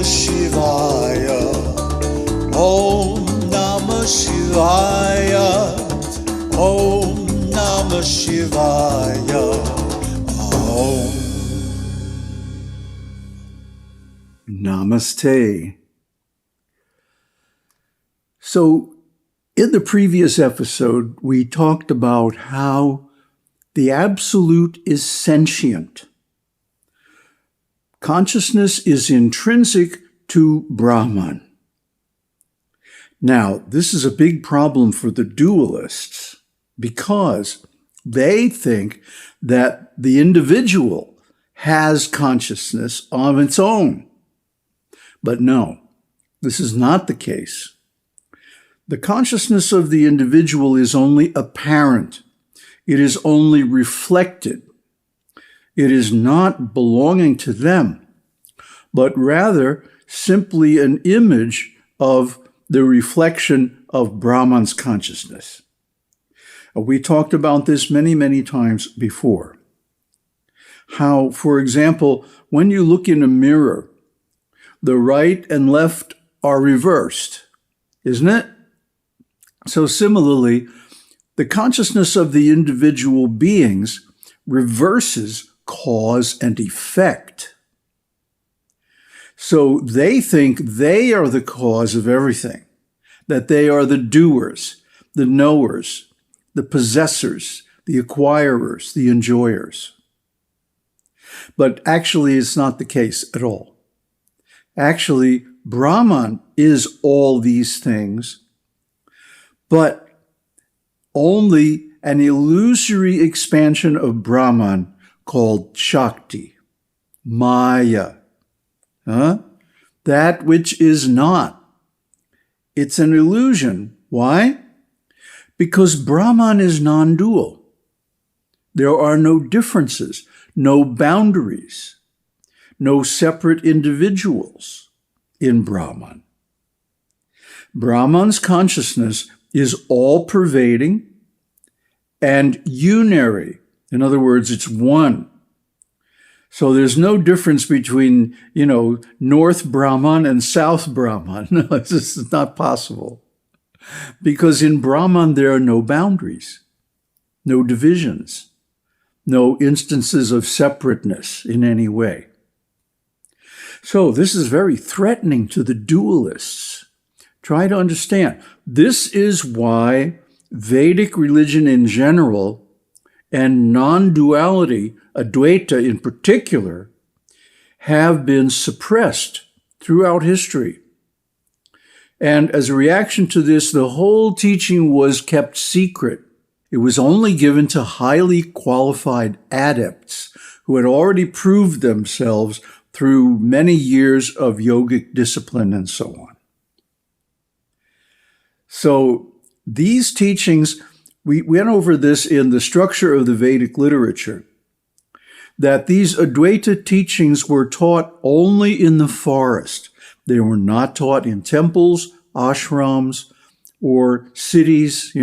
Namah Shivaya. Om Namah Shivaya. Om Namah Shivaya. Om. Namaste. So, in the previous episode, we talked about how the Absolute is sentient. Consciousness is intrinsic to Brahman. Now, this is a big problem for the dualists because they think that the individual has consciousness of its own. But no, this is not the case. The consciousness of the individual is only apparent. It is only reflected. It is not belonging to them, but rather simply an image of the reflection of Brahman's consciousness. We talked about this many, many times before. How, for example, when you look in a mirror, the right and left are reversed, isn't it? So similarly, the consciousness of the individual beings reverses cause and effect. So they think they are the cause of everything, that they are the doers, the knowers, the possessors, the acquirers, the enjoyers. But actually, it's not the case at all. Actually, Brahman is all these things, but only an illusory expansion of Brahman called Śakti, Māyā. That which is not. It's an illusion. Why? Because Brahman is non-dual. There are no differences, no boundaries, no separate individuals in Brahman. Brahman's consciousness is all-pervading and unary. In other words, it's one. So there's no difference between, North Brahman and South Brahman. No, this is not possible. Because in Brahman, there are no boundaries, no divisions, no instances of separateness in any way. So this is very threatening to the dualists. Try to understand. This is why Vedic religion in general and non-duality, Advaita in particular, have been suppressed throughout history. And as a reaction to this, the whole teaching was kept secret. It was only given to highly qualified adepts who had already proved themselves through many years of yogic discipline and so on. So these teachings, we went over this in the structure of the Vedic literature, that these Advaita teachings were taught only in the forest. They were not taught in temples, ashrams, or cities,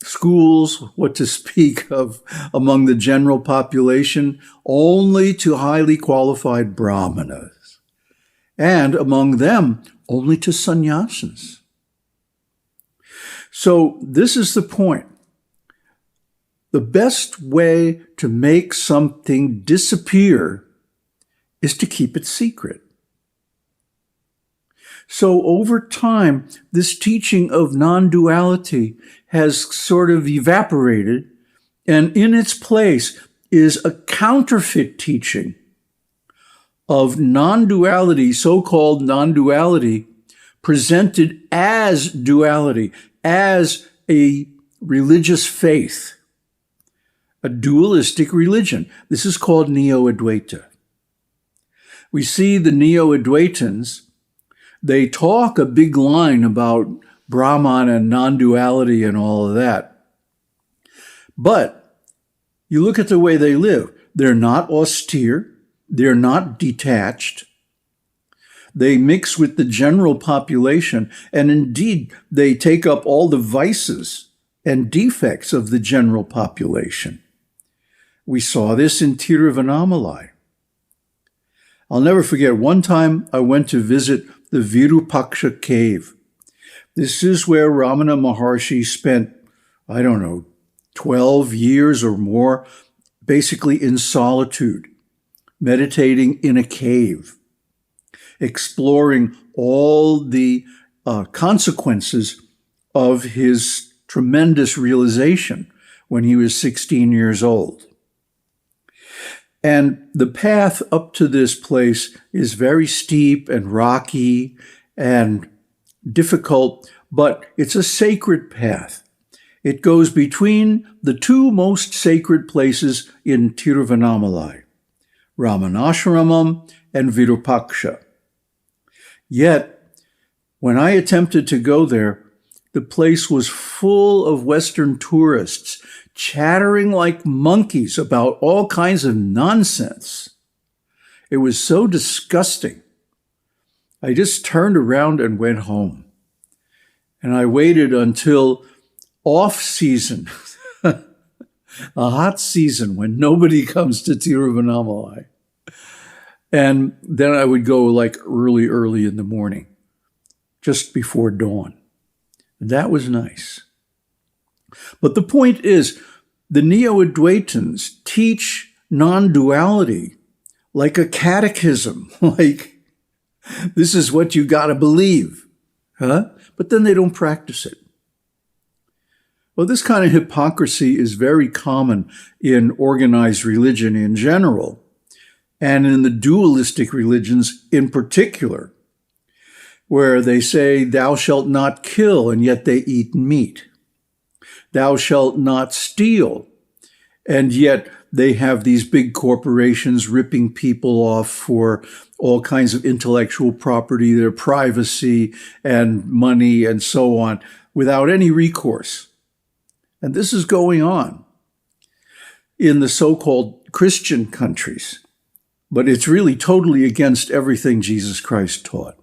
schools, what to speak of among the general population, only to highly qualified brahmanas. And among them, only to sannyasins. So this is the point. The best way to make something disappear is to keep it secret. So over time, this teaching of non-duality has sort of evaporated, and in its place is a counterfeit teaching of non-duality, so-called non-duality, presented as duality, as a religious faith, a dualistic religion. This is called neo-advaita. We see the neo-advaitans, they talk a big line about Brahman and non-duality and all of that. But you look at the way they live. They're not austere. They're not detached. They mix with the general population, and indeed, they take up all the vices and defects of the general population. We saw this in Tiruvannamalai. I'll never forget one time I went to visit the Virupaksha cave. This is where Ramana Maharshi spent, 12 years or more, basically in solitude, meditating in a cave, exploring all the consequences of his tremendous realization when he was 16 years old. And the path up to this place is very steep and rocky and difficult, but it's a sacred path. It goes between the two most sacred places in Tiruvannamalai, Ramanashramam and Virupaksha. Yet, when I attempted to go there, the place was full of Western tourists, chattering like monkeys about all kinds of nonsense. It was so disgusting. I just turned around and went home. And I waited until off-season, a hot season when nobody comes to Tiruvannamalai. And then I would go like early in the morning, just before dawn. And that was nice. But the point is, the neo-advaitans teach non-duality like a catechism, like this is what you got to believe, but then they don't practice it. Well, this kind of hypocrisy is very common in organized religion in general, and in the dualistic religions in particular, where they say, thou shalt not kill, and yet they eat meat. Thou shalt not steal, and yet they have these big corporations ripping people off for all kinds of intellectual property, their privacy and money and so on, without any recourse. And this is going on in the so-called Christian countries, but it's really totally against everything Jesus Christ taught.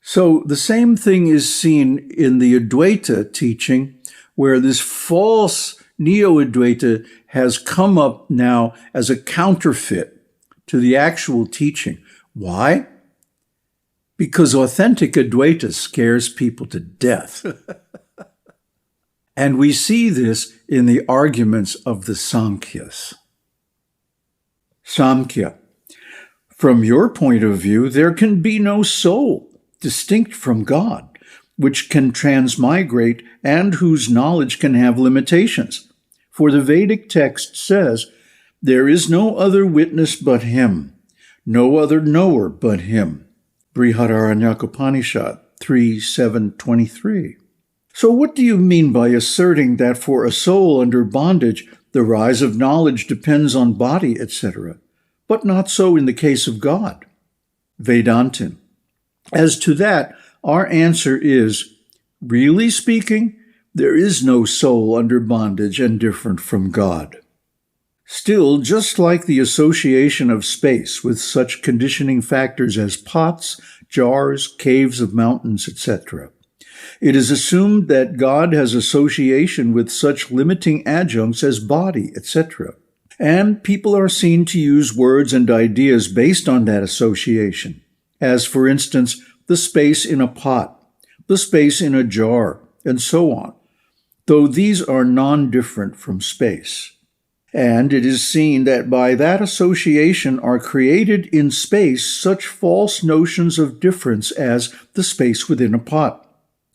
So the same thing is seen in the Advaita teaching, where this false neo-Advaita has come up now as a counterfeit to the actual teaching. Why? Because authentic Advaita scares people to death. And we see this in the arguments of the Sankhyas. Samkhya. From your point of view, there can be no soul distinct from God, which can transmigrate and whose knowledge can have limitations. For the Vedic text says, there is no other witness but him, no other knower but him. Brihadaranyaka 3:7-23. So what do you mean by asserting that for a soul under bondage, the rise of knowledge depends on body, etc., but not so in the case of God? Vedantin. As to that, our answer is, really speaking, there is no soul under bondage and different from God. Still, just like the association of space with such conditioning factors as pots, jars, caves of mountains, etc., it is assumed that God has association with such limiting adjuncts as body, etc., and people are seen to use words and ideas based on that association, as, for instance, the space in a pot, the space in a jar, and so on, though these are non-different from space. And it is seen that by that association are created in space such false notions of difference as the space within a pot.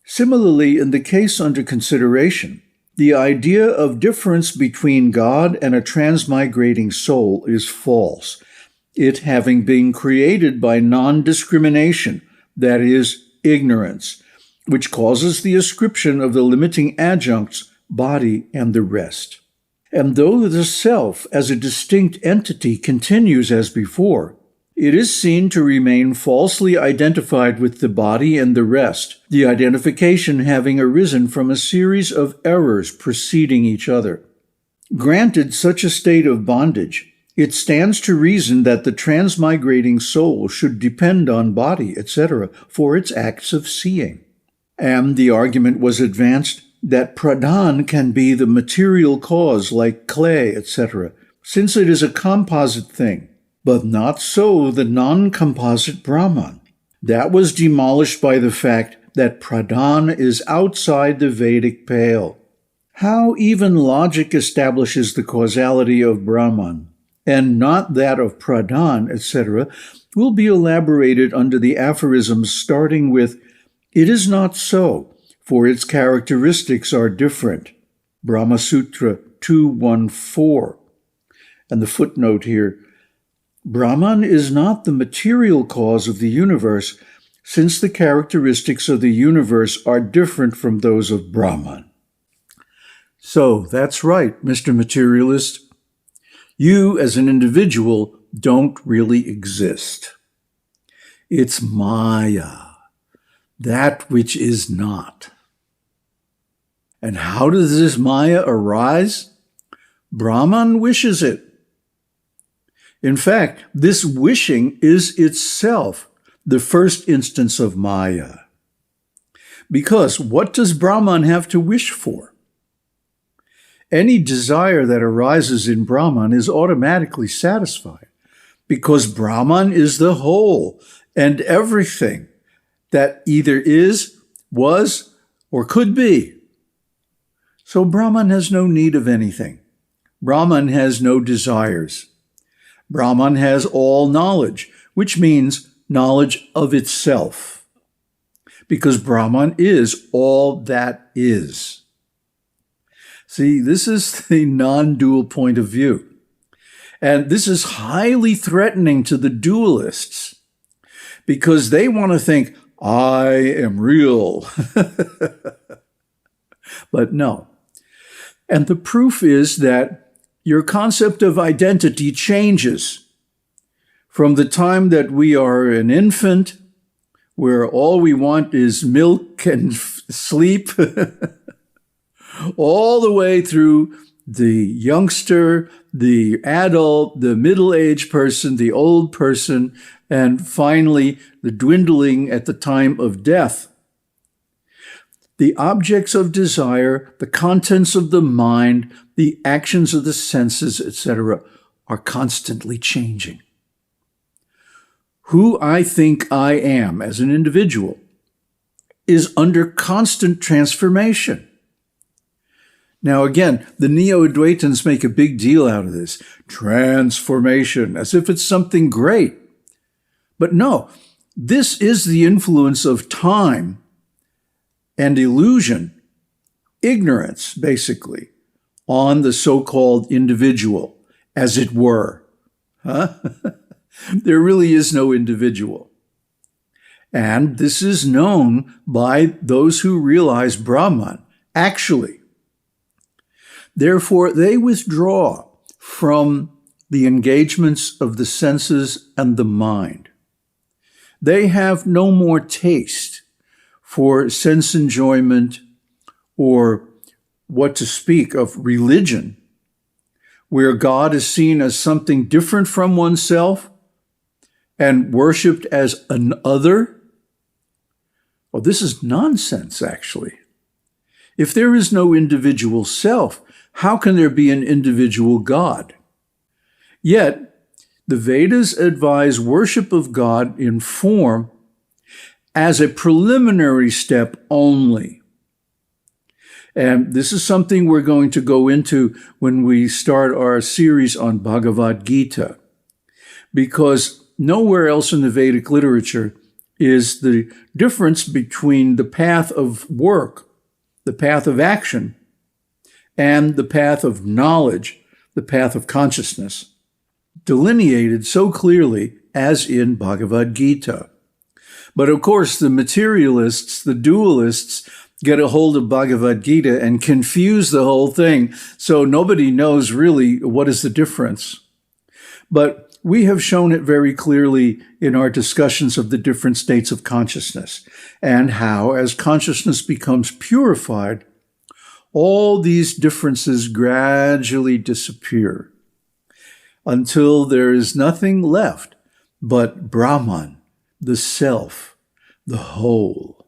Similarly, in the case under consideration, the idea of difference between God and a transmigrating soul is false, it having been created by non-discrimination, that is, ignorance, which causes the ascription of the limiting adjuncts, body, and the rest. And though the self as a distinct entity continues as before, it is seen to remain falsely identified with the body and the rest, the identification having arisen from a series of errors preceding each other. Granted such a state of bondage, it stands to reason that the transmigrating soul should depend on body, etc., for its acts of seeing. And the argument was advanced that pradhan can be the material cause like clay, etc., since it is a composite thing, But not so the non-composite Brahman. That was demolished by the fact that Pradhan is outside the Vedic pale. How even logic establishes the causality of Brahman, and not that of Pradhan, etc., will be elaborated under the aphorisms starting with, "It is not so, for its characteristics are different." Brahma-sutra 214. And the footnote here, Brahman is not the material cause of the universe, since the characteristics of the universe are different from those of Brahman. So that's right, Mr. Materialist. You, as an individual, don't really exist. It's Māyā, that which is not. And how does this Māyā arise? Brahman wishes it. In fact, this wishing is itself the first instance of Māyā. Because what does Brahman have to wish for? Any desire that arises in Brahman is automatically satisfied, because Brahman is the whole and everything that either is, was, or could be. So Brahman has no need of anything. Brahman has no desires. Brahman has all knowledge, which means knowledge of itself, because Brahman is all that is. See, this is the non-dual point of view. And this is highly threatening to the dualists, because they want to think, I am real. But no. And the proof is that your concept of identity changes from the time that we are an infant, where all we want is milk and sleep, all the way through the youngster, the adult, the middle-aged person, the old person, and finally the dwindling at the time of death. The objects of desire, the contents of the mind, the actions of the senses, etc., are constantly changing. Who I think I am as an individual is under constant transformation. Now again, the neo-advaitans make a big deal out of this. Transformation, as if it's something great. But no, this is the influence of time and illusion, ignorance, basically, on the so-called individual, as it were. Huh? There really is no individual. And this is known by those who realize Brahman, actually. Therefore, they withdraw from the engagements of the senses and the mind. They have no more taste for sense enjoyment, or what to speak of religion, where God is seen as something different from oneself and worshipped as an other. Well, this is nonsense, actually. If there is no individual self, how can there be an individual God? Yet, the Vedas advise worship of God in form as a preliminary step only. And this is something we're going to go into when we start our series on Bhagavad Gita, because nowhere else in the Vedic literature is the difference between the path of work, the path of action, and the path of knowledge, the path of consciousness, delineated so clearly as in Bhagavad Gita. But of course, the materialists, the dualists, get a hold of Bhagavad Gita and confuse the whole thing, so nobody knows really what is the difference. But we have shown it very clearly in our discussions of the different states of consciousness, and how, as consciousness becomes purified, all these differences gradually disappear until there is nothing left but Brahman, the self, the whole.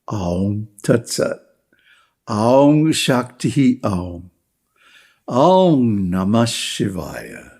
Aum Tat Sat. Aum Śakti Aum. Aum Namah Shivaya.